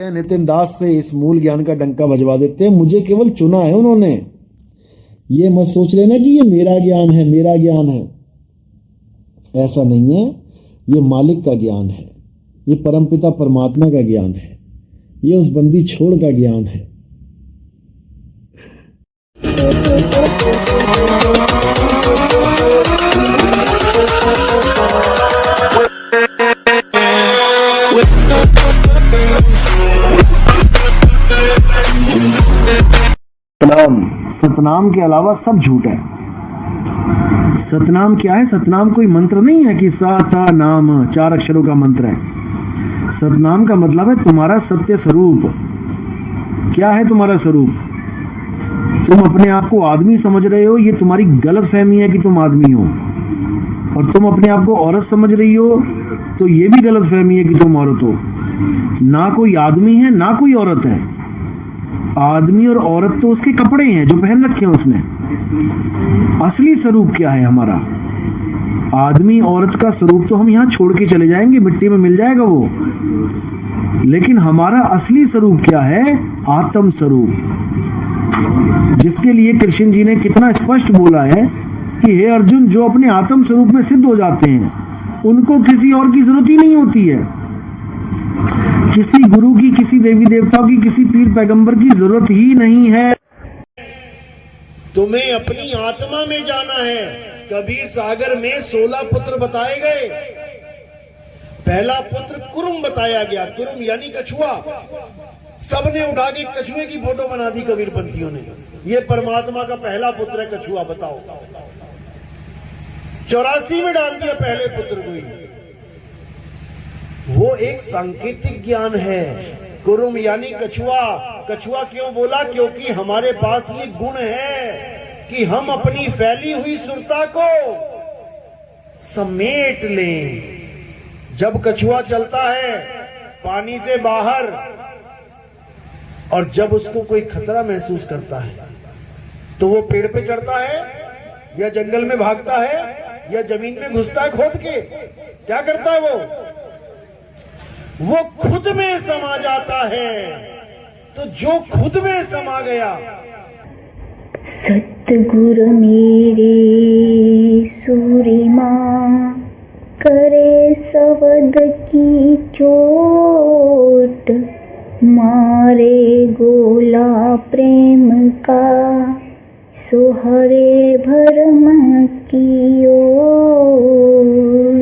नितिन दास से इस मूल ज्ञान का डंका बजवा देते हैं। मुझे केवल चुना है उन्होंने। ये मत सोच लेना कि ये मेरा ज्ञान है, मेरा ज्ञान है। ऐसा नहीं है। ये मालिक का ज्ञान है, ये परमपिता परमात्मा का ज्ञान है, ये उस बंदी छोड़ का ज्ञान है। सतनाम के अलावा सब झूठ है। सतनाम क्या है? सतनाम कोई मंत्र नहीं है कि सता नाम 4 अक्षरों का मंत्र है। सतनाम का मतलब है तुम्हारा सत्य स्वरूप। क्या है तुम्हारा स्वरूप? तुम अपने आप को आदमी समझ रहे हो, ये तुम्हारी गलत फहमी है कि तुम आदमी हो। और तुम अपने आप को औरत समझ रही हो तो ये भी गलत फहमी है कि तुम औरत हो। ना कोई आदमी है ना कोई औरत है। आदमी और औरत तो उसके कपड़े हैं जो पहन रखे हैं उसने। असली स्वरूप क्या है हमारा? आदमी औरत का स्वरूप तो हम यहाँ छोड़ के चले जाएंगे, मिट्टी में मिल जाएगा वो। लेकिन हमारा असली स्वरूप क्या है? आत्म स्वरूप, जिसके लिए कृष्ण जी ने कितना स्पष्ट बोला है कि हे अर्जुन, जो अपने आत्म स्वरूप में सिद्ध हो जाते हैं उनको किसी और की जरूरत ही नहीं होती है। किसी गुरु की, किसी देवी देवताओं की, किसी पीर पैगंबर की जरूरत ही नहीं है। तुम्हें अपनी आत्मा में जाना है। कबीर सागर में 16 पुत्र बताए गए। पहला पुत्र कुरुम बताया गया। कुरुम यानी कछुआ। सबने उठा के कछुए की फोटो बना दी कबीरपंथियों ने। ये परमात्मा का पहला पुत्र है कछुआ। बताओ, 84 में डाल दिया पहले पुत्र को ही। वो एक सांकेतिक ज्ञान है। कुरुम यानी कछुआ। कछुआ क्यों बोला? क्योंकि हमारे पास ये गुण है कि हम अपनी फैली हुई सुरता को समेट लें। जब कछुआ चलता है पानी से बाहर और जब उसको कोई खतरा महसूस करता है तो वो पेड़ पे चढ़ता है या जंगल में भागता है या जमीन में घुसता है खोद के। क्या करता है वो खुद में समा जाता है। तो जो खुद में समा गया, सतगुरु मेरे सूरिमा करे सवद की चोट, मारे गोला प्रेम का सोहरे भरम की ओर।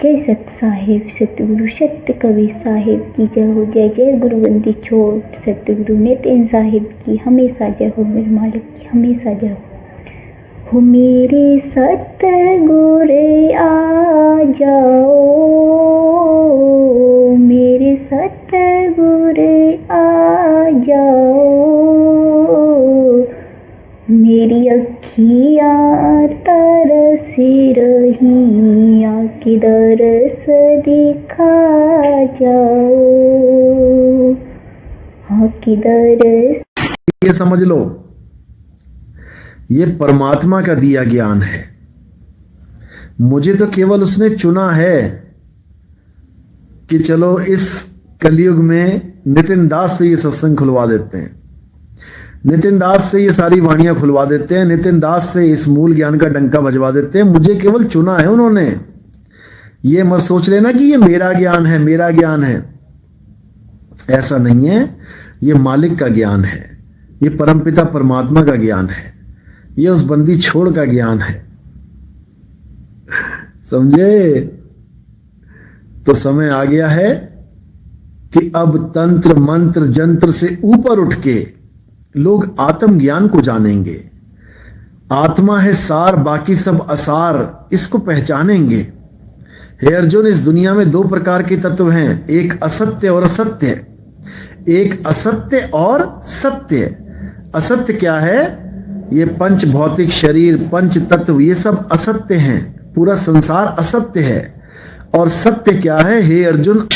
जय सत साहिब, सतगुरु सत्य कवि साहिब की जय हो। जय जय गुरुबंदी छोड़ सतगुरु नितिन साहिब की हमेशा जय हो। मेरे मालिक की हमेशा जय हो। मेरे सतगुरु आ जाओ, मेरे सतगुरु आ जाओ। मेरी अखियाँ तरस रही, आके दरस दिखा जाओ, आके दरस। ये समझ लो, ये परमात्मा का दिया ज्ञान है। मुझे तो केवल उसने चुना है कि चलो इस कलयुग में नितिन दास से ये सत्संग खुलवा देते हैं, नितिन दास से ये सारी वाणियां खुलवा देते हैं, नितिन दास से इस मूल ज्ञान का डंका बजवा देते हैं। मुझे केवल चुना है उन्होंने। ये मत सोच लेना कि ये मेरा ज्ञान है, मेरा ज्ञान है। ऐसा नहीं है। ये मालिक का ज्ञान है, ये परमपिता परमात्मा का ज्ञान है, ये उस बंदी छोड़ का ज्ञान है। समझे? तो समय आ गया है कि अब तंत्र मंत्र जंत्र से ऊपर उठ के लोग आत्म ज्ञान को जानेंगे। आत्मा है सार, बाकी सब असार, इसको पहचानेंगे। हे अर्जुन, इस दुनिया में 2 प्रकार के तत्व हैं, एक असत्य और असत्य। एक असत्य और सत्य। असत्य क्या है? ये पंच भौतिक शरीर, पंच तत्व, ये सब असत्य हैं। पूरा संसार असत्य है। और सत्य क्या है? हे अर्जुन,